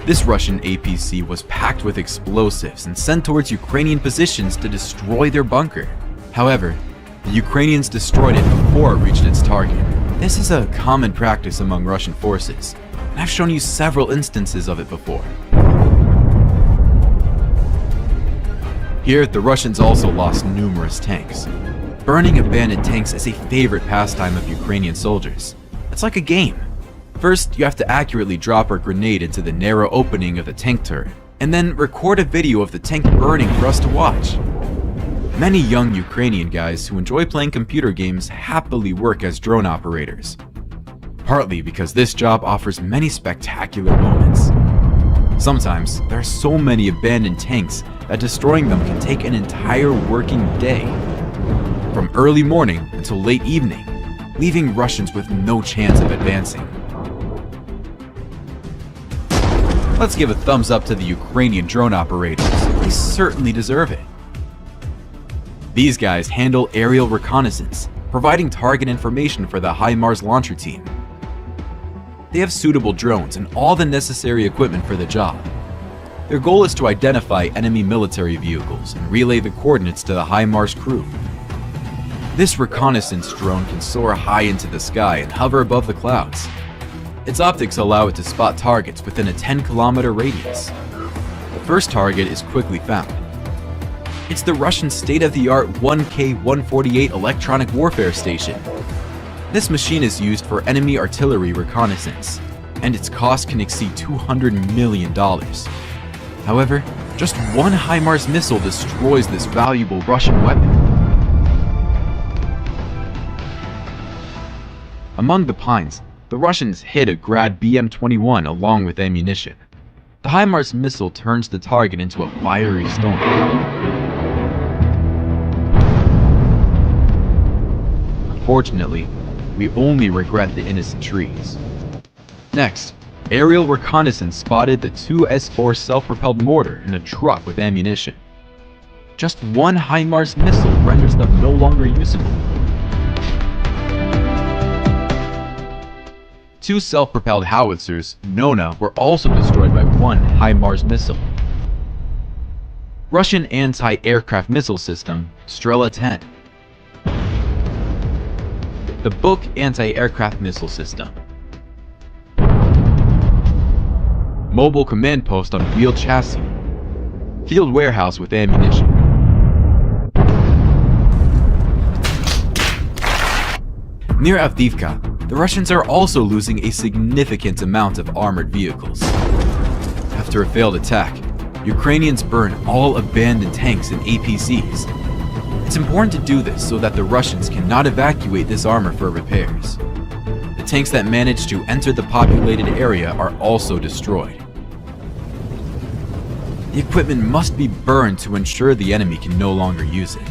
This Russian APC was packed with explosives and sent towards Ukrainian positions to destroy their bunker. However, the Ukrainians destroyed it before it reached its target. This is a common practice among Russian forces, and I've shown you several instances of it before. Here, the Russians also lost numerous tanks. Burning abandoned tanks is a favorite pastime of Ukrainian soldiers. It's like a game. First, you have to accurately drop a grenade into the narrow opening of the tank turret, and then record a video of the tank burning for us to watch. Many young Ukrainian guys who enjoy playing computer games happily work as drone operators, partly because this job offers many spectacular moments. Sometimes, there are so many abandoned tanks that destroying them can take an entire working day, from early morning until late evening, leaving Russians with no chance of advancing. Let's give a thumbs up to the Ukrainian drone operators. They certainly deserve it. These guys handle aerial reconnaissance, providing target information for the HIMARS launcher team. They have suitable drones and all the necessary equipment for the job. Their goal is to identify enemy military vehicles and relay the coordinates to the HIMARS crew. This reconnaissance drone can soar high into the sky and hover above the clouds. Its optics allow it to spot targets within a 10-kilometer radius. The first target is quickly found. It's the Russian state-of-the-art 1K-148 electronic warfare station. This machine is used for enemy artillery reconnaissance, and its cost can exceed $200 million. However, just one HIMARS missile destroys this valuable Russian weapon. Among the pines, the Russians hit a Grad BM-21 along with ammunition. The HIMARS missile turns the target into a fiery stone. Unfortunately, we only regret the innocent trees. Next, aerial reconnaissance spotted the 2 S-4 self-propelled mortar in a truck with ammunition. Just one HIMARS missile renders them no longer usable. 2 self-propelled howitzers, Nona, were also destroyed by one HIMARS missile. Russian anti-aircraft missile system, Strela-10. The Buk anti-aircraft missile system. Mobile command post on wheeled chassis. Field warehouse with ammunition. Near Avdiivka, the Russians are also losing a significant amount of armored vehicles. After a failed attack, Ukrainians burn all abandoned tanks and APCs. It's important to do this so that the Russians cannot evacuate this armor for repairs. The tanks that manage to enter the populated area are also destroyed. The equipment must be burned to ensure the enemy can no longer use it.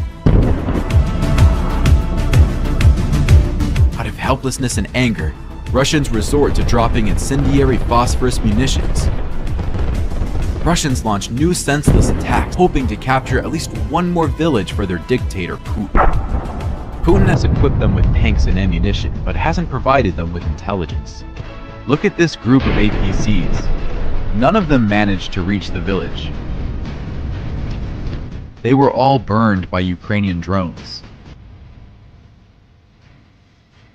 Out of helplessness and anger, Russians resort to dropping incendiary phosphorus munitions. Russians launch new senseless attacks, hoping to capture at least one more village for their dictator, Putin. Putin has equipped them with tanks and ammunition, but hasn't provided them with intelligence. Look at this group of APCs. None of them managed to reach the village. They were all burned by Ukrainian drones.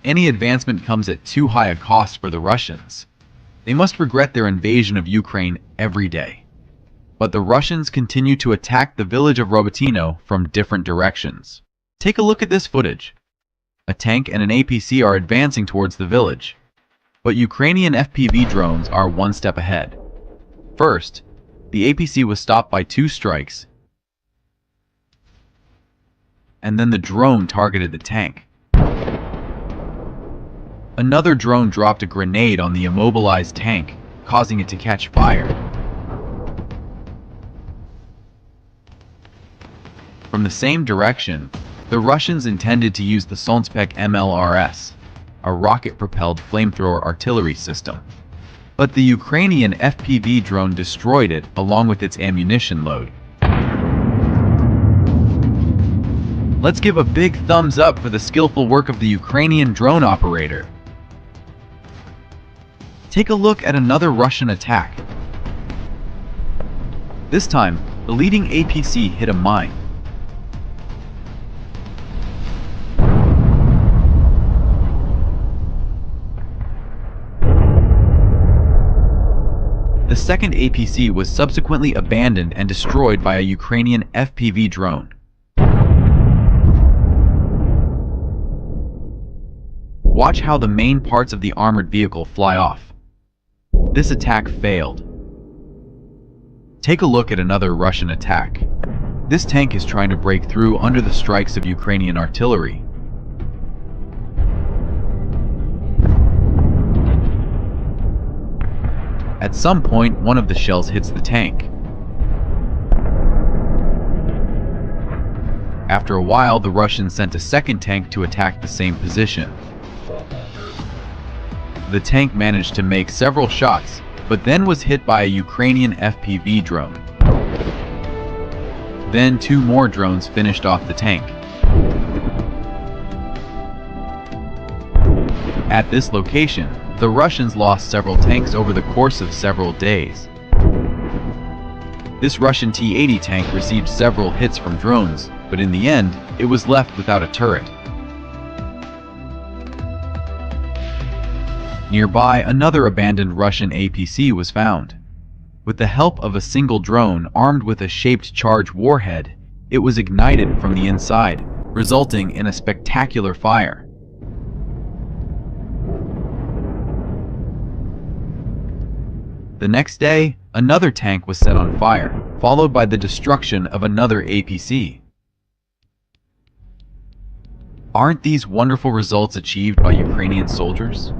Any advancement comes at too high a cost for the Russians. They must regret their invasion of Ukraine every day. But the Russians continue to attack the village of Robotyno from different directions. Take a look at this footage. A tank and an APC are advancing towards the village, but Ukrainian FPV drones are one step ahead. First, the APC was stopped by 2 strikes, and then the drone targeted the tank. Another drone dropped a grenade on the immobilized tank, causing it to catch fire. From the same direction, the Russians intended to use the Solnspek MLRS, a rocket-propelled flamethrower artillery system. But the Ukrainian FPV drone destroyed it along with its ammunition load. Let's give a big thumbs up for the skillful work of the Ukrainian drone operator. Take a look at another Russian attack. This time, the leading APC hit a mine. The second APC was subsequently abandoned and destroyed by a Ukrainian FPV drone. Watch how the main parts of the armored vehicle fly off. This attack failed. Take a look at another Russian attack. This tank is trying to break through under the strikes of Ukrainian artillery. At some point, one of the shells hits the tank. After a while, the Russians sent a second tank to attack the same position. The tank managed to make several shots, but then was hit by a Ukrainian FPV drone. Then 2 more drones finished off the tank. At this location, the Russians lost several tanks over the course of several days. This Russian T-80 tank received several hits from drones, but in the end, it was left without a turret. Nearby, another abandoned Russian APC was found. With the help of a single drone armed with a shaped charge warhead, it was ignited from the inside, resulting in a spectacular fire. The next day, another tank was set on fire, followed by the destruction of another APC. Aren't these wonderful results achieved by Ukrainian soldiers?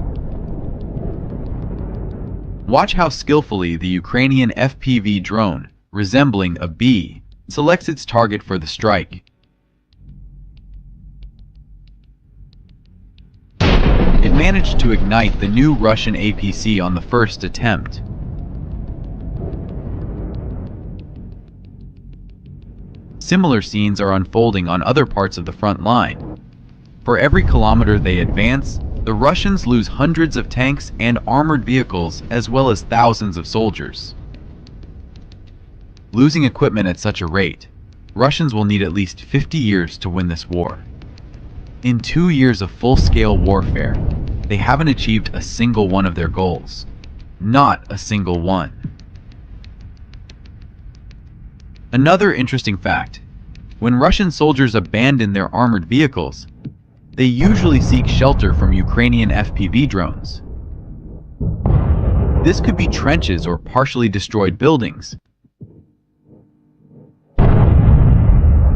Watch how skillfully the Ukrainian FPV drone, resembling a bee, selects its target for the strike. It managed to ignite the new Russian APC on the first attempt. Similar scenes are unfolding on other parts of the front line. For every kilometer they advance, the Russians lose hundreds of tanks and armored vehicles as well as thousands of soldiers. Losing equipment at such a rate, Russians will need at least 50 years to win this war. In 2 years of full-scale warfare, they haven't achieved a single one of their goals. Not a single one. Another interesting fact: when Russian soldiers abandon their armored vehicles, they usually seek shelter from Ukrainian FPV drones. This could be trenches or partially destroyed buildings.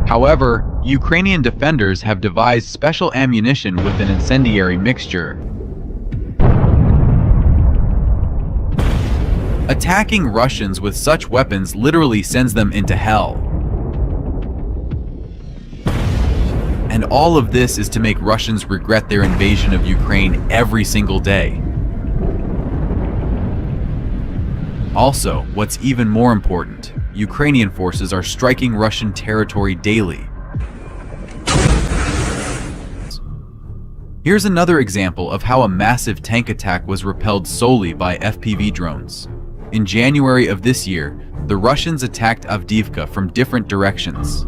However, Ukrainian defenders have devised special ammunition with an incendiary mixture. Attacking Russians with such weapons literally sends them into hell. And all of this is to make Russians regret their invasion of Ukraine every single day. Also, what's even more important, Ukrainian forces are striking Russian territory daily. Here's another example of how a massive tank attack was repelled solely by FPV drones. In January of this year, the Russians attacked Avdiivka from different directions.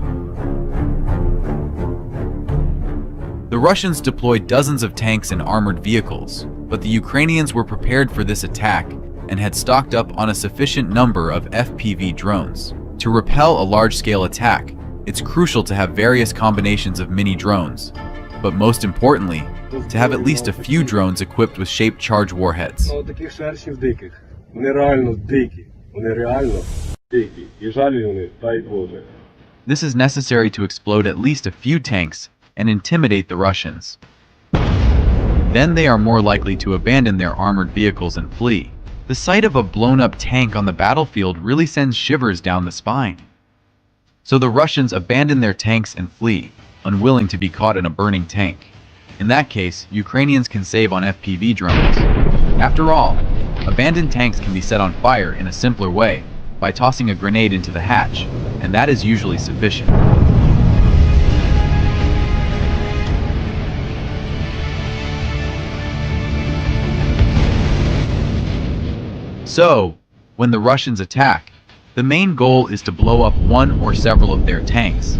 The Russians deployed dozens of tanks and armored vehicles, but the Ukrainians were prepared for this attack and had stocked up on a sufficient number of FPV drones. To repel a large-scale attack, it's crucial to have various combinations of mini drones, but most importantly, to have at least a few drones equipped with shaped charge warheads. Таких шершів диких. Вони реально дикі. Вони реально дикі. І жалі вони, дай Боже. This is necessary to explode at least a few tanks and intimidate the Russians. Then they are more likely to abandon their armored vehicles and flee. The sight of a blown-up tank on the battlefield really sends shivers down the spine. So the Russians abandon their tanks and flee, unwilling to be caught in a burning tank. In that case, Ukrainians can save on FPV drones. After all, abandoned tanks can be set on fire in a simpler way, by tossing a grenade into the hatch, and that is usually sufficient. So, when the Russians attack, the main goal is to blow up one or several of their tanks.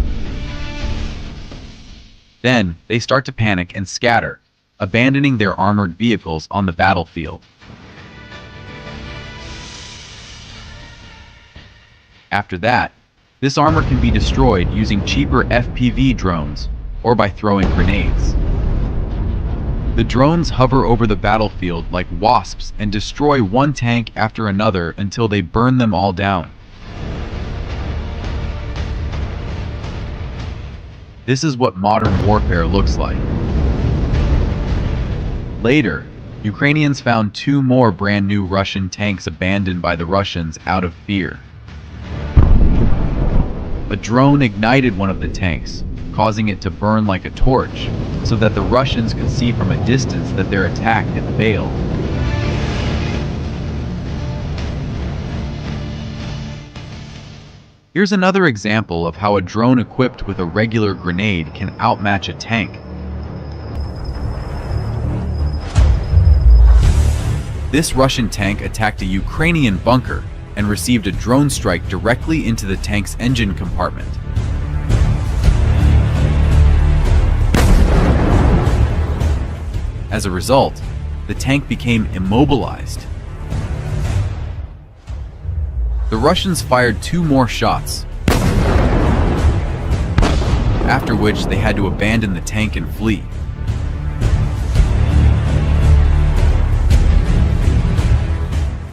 Then, they start to panic and scatter, abandoning their armored vehicles on the battlefield. After that, this armor can be destroyed using cheaper FPV drones or by throwing grenades. The drones hover over the battlefield like wasps and destroy one tank after another until they burn them all down. This is what modern warfare looks like. Later, Ukrainians found 2 more brand new Russian tanks abandoned by the Russians out of fear. A drone ignited one of the tanks, causing it to burn like a torch, so that the Russians could see from a distance that their attack had failed. Here's another example of how a drone equipped with a regular grenade can outmatch a tank. This Russian tank attacked a Ukrainian bunker and received a drone strike directly into the tank's engine compartment. As a result, the tank became immobilized. The Russians fired 2 more shots, after which they had to abandon the tank and flee.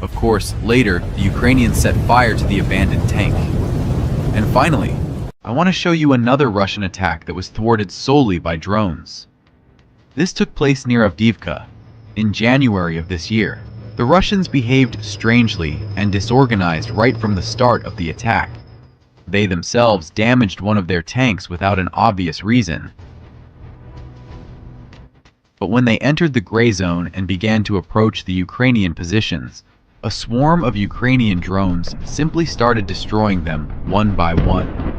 Of course, later, the Ukrainians set fire to the abandoned tank. And finally, I want to show you another Russian attack that was thwarted solely by drones. This took place near Avdiivka in January of this year. The Russians behaved strangely and disorganized right from the start of the attack. They themselves damaged one of their tanks without an obvious reason. But when they entered the gray zone and began to approach the Ukrainian positions, a swarm of Ukrainian drones simply started destroying them one by one.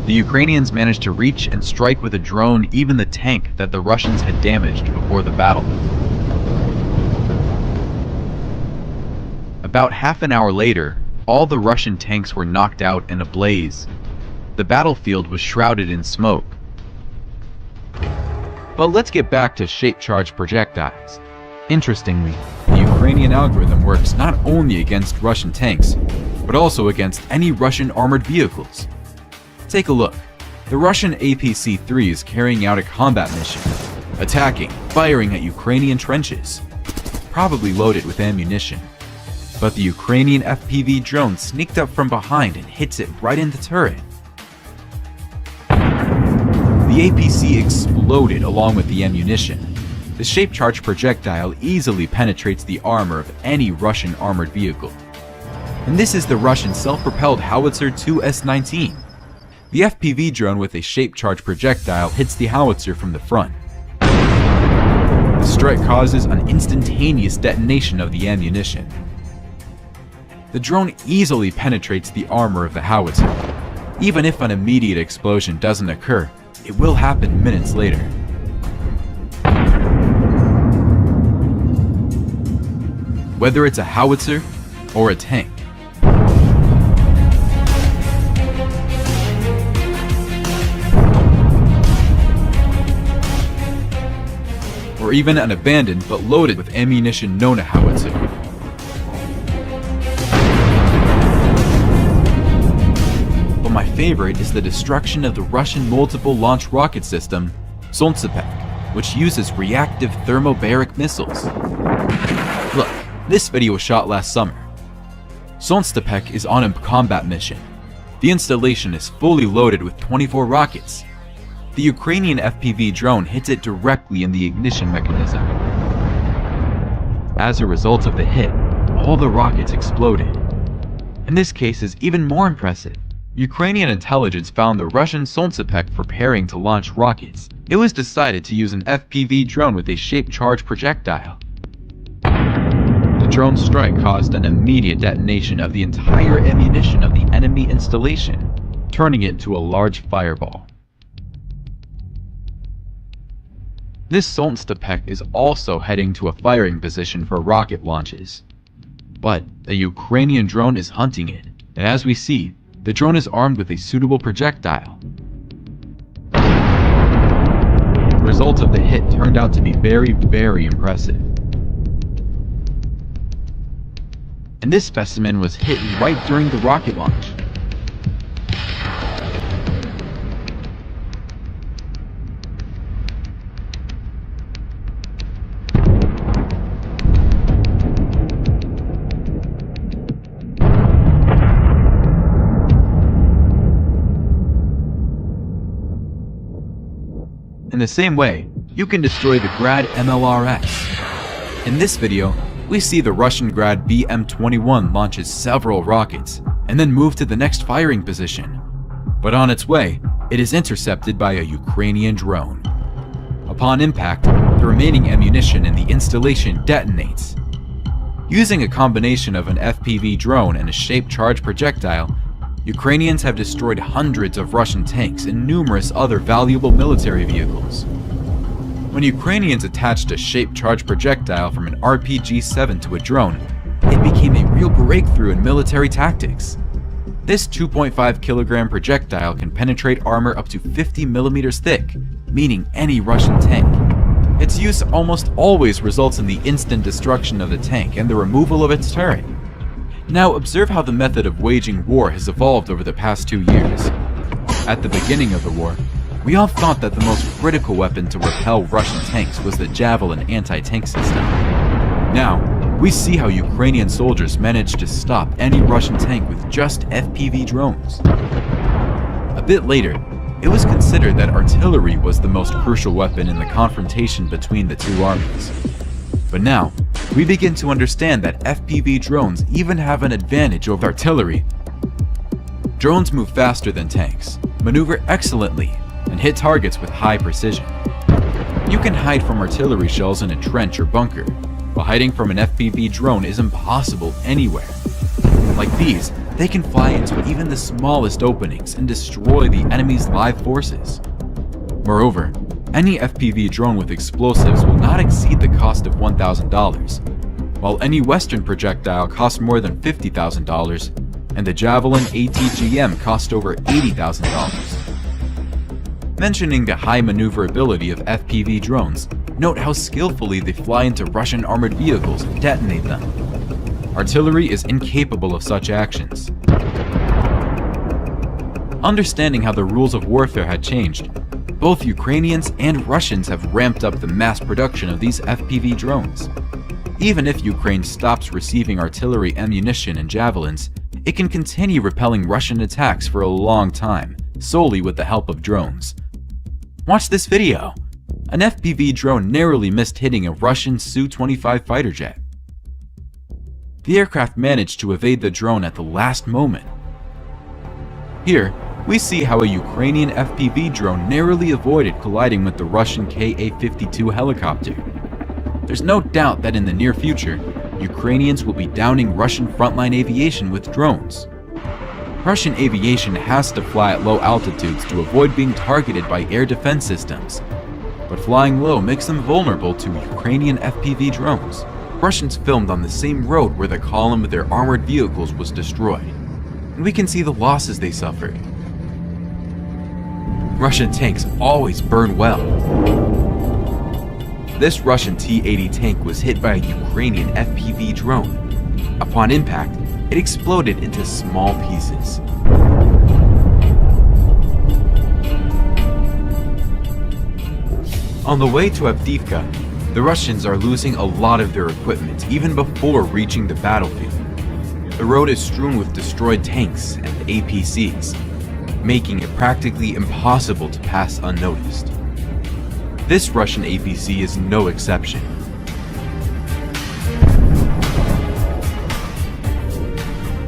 The Ukrainians managed to reach and strike with a drone even the tank that the Russians had damaged before the battle. About half an hour later, all the Russian tanks were knocked out and ablaze. The battlefield was shrouded in smoke. But let's get back to shaped charge projectiles. Interestingly, the Ukrainian algorithm works not only against Russian tanks, but also against any Russian armored vehicles. Take a look. The Russian APC-3 is carrying out a combat mission, attacking, firing at Ukrainian trenches, probably loaded with ammunition. But the Ukrainian FPV drone sneaked up from behind and hits it right in the turret. The APC exploded along with the ammunition. The shape-charged projectile easily penetrates the armor of any Russian armored vehicle. And this is the Russian self-propelled howitzer 2S-19. The FPV drone with a shape-charged projectile hits the howitzer from the front. The strike causes an instantaneous detonation of the ammunition. The drone easily penetrates the armor of the howitzer. Even if an immediate explosion doesn't occur, it will happen minutes later. Whether it's a howitzer or a tank. Or even an abandoned but loaded with ammunition known a howitzer. But my favorite is the destruction of the Russian multiple launch rocket system, Solntsepek, which uses reactive thermobaric missiles. Look, this video was shot last summer. Solntsepek is on a combat mission. The installation is fully loaded with 24 rockets. The Ukrainian FPV drone hits it directly in the ignition mechanism. As a result of the hit, all the rockets exploded. In this case is even more impressive. Ukrainian intelligence found the Russian Solntsepek preparing to launch rockets. It was decided to use an FPV drone with a shape-charged projectile. The drone strike caused an immediate detonation of the entire ammunition of the enemy installation, turning it into a large fireball. This Solntsepek is also heading to a firing position for rocket launches. But a Ukrainian drone is hunting it, and as we see, the drone is armed with a suitable projectile. The result of the hit turned out to be very, very impressive. And this specimen was hit right during the rocket launch. In the same way, you can destroy the Grad MLRS. In this video, we see the Russian Grad BM-21 launches several rockets and then move to the next firing position. But on its way, it is intercepted by a Ukrainian drone. Upon impact, the remaining ammunition in the installation detonates. Using a combination of an FPV drone and a shape-charged projectile, Ukrainians have destroyed hundreds of Russian tanks and numerous other valuable military vehicles. When Ukrainians attached a shape-charged projectile from an RPG-7 to a drone, it became a real breakthrough in military tactics. This 2.5 kilogram projectile can penetrate armor up to 50 millimeters thick, meaning any Russian tank. Its use almost always results in the instant destruction of the tank and the removal of its turret. Now observe how the method of waging war has evolved over the past 2 years. At the beginning of the war, we all thought that the most critical weapon to repel Russian tanks was the Javelin anti-tank system. Now, we see how Ukrainian soldiers managed to stop any Russian tank with just FPV drones. A bit later, it was considered that artillery was the most crucial weapon in the confrontation between the two armies. But now, we begin to understand that FPV drones even have an advantage over artillery. Drones move faster than tanks, maneuver excellently, and hit targets with high precision. You can hide from artillery shells in a trench or bunker, while hiding from an FPV drone is impossible anywhere. Like these, they can fly into even the smallest openings and destroy the enemy's live forces. Moreover, any FPV drone with explosives will not exceed the cost of $1,000, while any Western projectile costs more than $50,000, and the Javelin ATGM cost over $80,000. Mentioning the high maneuverability of FPV drones, note how skillfully they fly into Russian armored vehicles and detonate them. Artillery is incapable of such actions. Understanding how the rules of warfare had changed, both Ukrainians and Russians have ramped up the mass production of these FPV drones. Even if Ukraine stops receiving artillery ammunition and javelins, it can continue repelling Russian attacks for a long time, solely with the help of drones. Watch this video. an FPV drone narrowly missed hitting a Russian Su-25 fighter jet. The aircraft managed to evade the drone at the last moment. Here, we see how a Ukrainian FPV drone narrowly avoided colliding with the Russian Ka-52 helicopter. There's no doubt that in the near future, Ukrainians will be downing Russian frontline aviation with drones. Russian aviation has to fly at low altitudes to avoid being targeted by air defense systems, but flying low makes them vulnerable to Ukrainian FPV drones. Russians filmed on the same road where the column of their armored vehicles was destroyed, and we can see the losses they suffered. Russian tanks always burn well. This Russian T-80 tank was hit by a Ukrainian FPV drone. Upon impact, it exploded into small pieces. On the way to Avdiivka, the Russians are losing a lot of their equipment even before reaching the battlefield. The road is strewn with destroyed tanks and APCs, making it practically impossible to pass unnoticed. This Russian APC is no exception.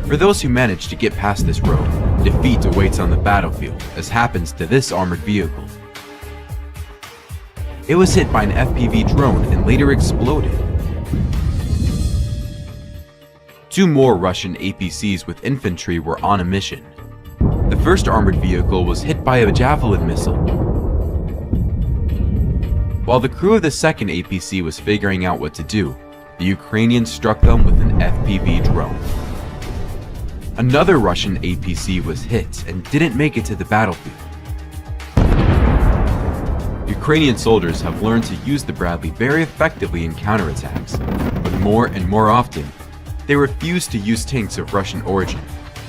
For those who manage to get past this road, defeat awaits on the battlefield, as happens to this armored vehicle. It was hit by an FPV drone and later exploded. Two more Russian APCs with infantry were on a mission. The first armored vehicle was hit by a javelin missile, while the crew of the second APC was figuring out what to do. The Ukrainians struck them with an FPV drone. Another Russian APC was hit and didn't make it to the battlefield. Ukrainian soldiers have learned to use the Bradley very effectively in counterattacks, but more and more often, they refuse to use tanks of Russian origin,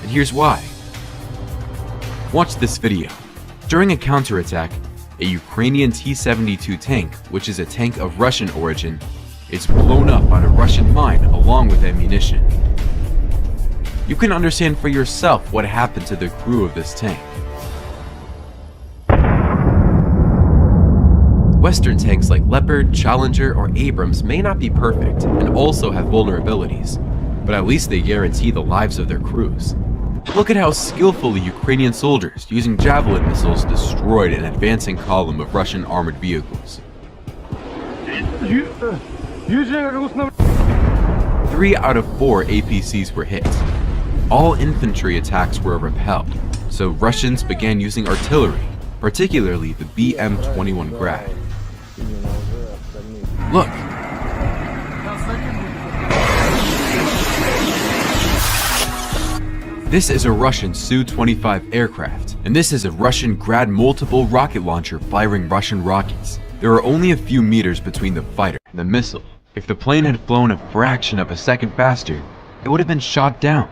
and here's why. Watch this video. During a counterattack, a Ukrainian T-72 tank, which is a tank of Russian origin, is blown up on a Russian mine along with ammunition. You can understand for yourself what happened to the crew of this tank. Western tanks like Leopard, Challenger, or Abrams may not be perfect and also have vulnerabilities, but at least they guarantee the lives of their crews. Look at how skillfully Ukrainian soldiers using javelin missiles destroyed an advancing column of Russian armored vehicles. 3 out of 4 APCs were hit. All infantry attacks were repelled, so Russians began using artillery, particularly the BM-21 Grad. Look! This is a Russian Su-25 aircraft, and this is a Russian Grad multiple rocket launcher firing Russian rockets. There are only a few meters between the fighter and the missile. If the plane had flown a fraction of a second faster, it would have been shot down.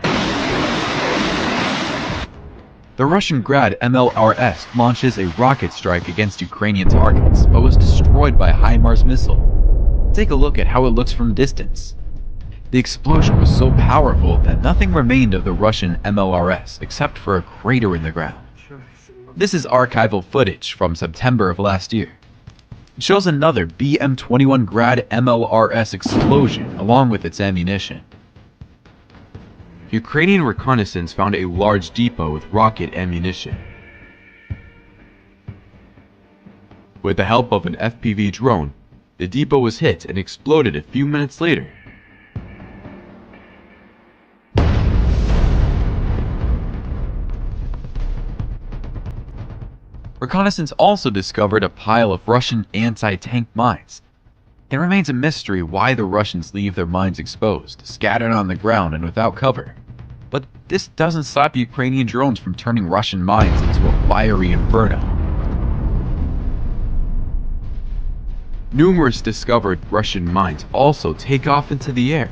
The Russian Grad MLRS launches a rocket strike against Ukrainian targets, but was destroyed by a HIMARS missile. Take a look at how it looks from distance. The explosion was so powerful that nothing remained of the Russian MLRS except for a crater in the ground. This is archival footage from September of last year. It shows another BM-21 Grad MLRS explosion along with its ammunition. Ukrainian reconnaissance found a large depot with rocket ammunition. With the help of an FPV drone, the depot was hit and exploded a few minutes later. Reconnaissance also discovered a pile of Russian anti-tank mines. It remains a mystery why the Russians leave their mines exposed, scattered on the ground and without cover. But this doesn't stop Ukrainian drones from turning Russian mines into a fiery inferno. Numerous discovered Russian mines also take off into the air.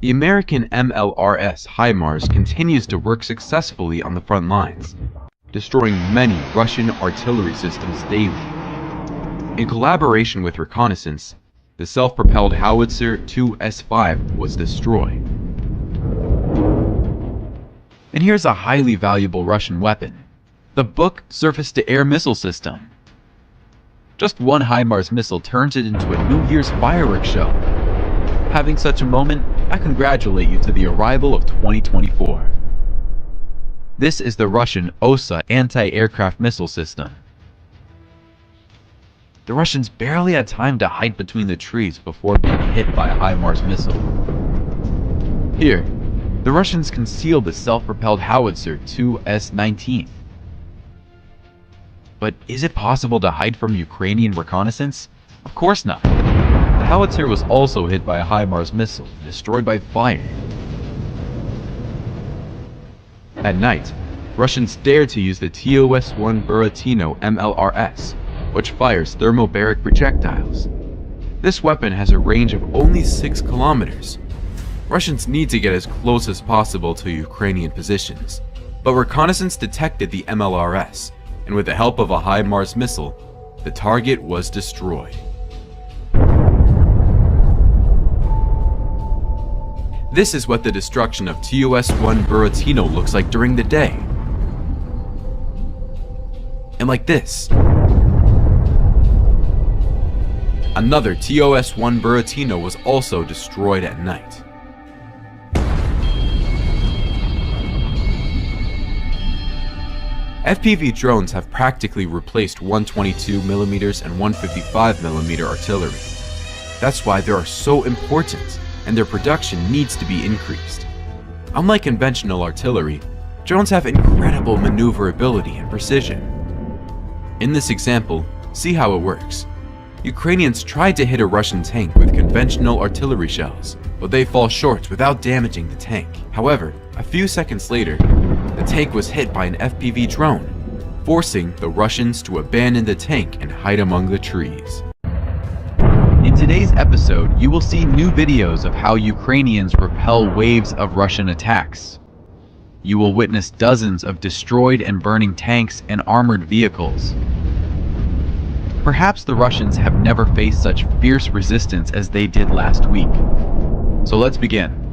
The American MLRS HIMARS continues to work successfully on the front lines, destroying many Russian artillery systems daily. In collaboration with reconnaissance, the self-propelled howitzer 2S5 was destroyed. And here's a highly valuable Russian weapon, The book Surface-to-Air Missile System. Just one HIMARS missile turns it into a New Year's fireworks show. Having such a moment, I congratulate you to the arrival of 2024. This is the Russian OSA anti-aircraft missile system. The Russians barely had time to hide between the trees before being hit by a HIMARS missile. Here, the Russians concealed the self-propelled howitzer 2S-19. But is it possible to hide from Ukrainian reconnaissance? Of course not. The howitzer was also hit by a HIMARS missile, destroyed by fire. At night, Russians dared to use the TOS-1 Buratino MLRS, which fires thermobaric projectiles. This weapon has a range of only 6 kilometers. Russians need to get as close as possible to Ukrainian positions, but reconnaissance detected the MLRS, and with the help of a HIMARS missile, the target was destroyed. This is what the destruction of TOS-1 Buratino looks like during the day. And like this. Another TOS-1 Buratino was also destroyed at night. FPV drones have practically replaced 122mm and 155mm artillery. That's why they are so important, and their production needs to be increased. Unlike conventional artillery, drones have incredible maneuverability and precision. In this example, see how it works. Ukrainians tried to hit a Russian tank with conventional artillery shells, but they fall short without damaging the tank. However, a few seconds later, the tank was hit by an FPV drone, forcing the Russians to abandon the tank and hide among the trees. In today's episode, you will see new videos of how Ukrainians repel waves of Russian attacks. You will witness dozens of destroyed and burning tanks and armored vehicles. Perhaps the Russians have never faced such fierce resistance as they did last week. So let's begin.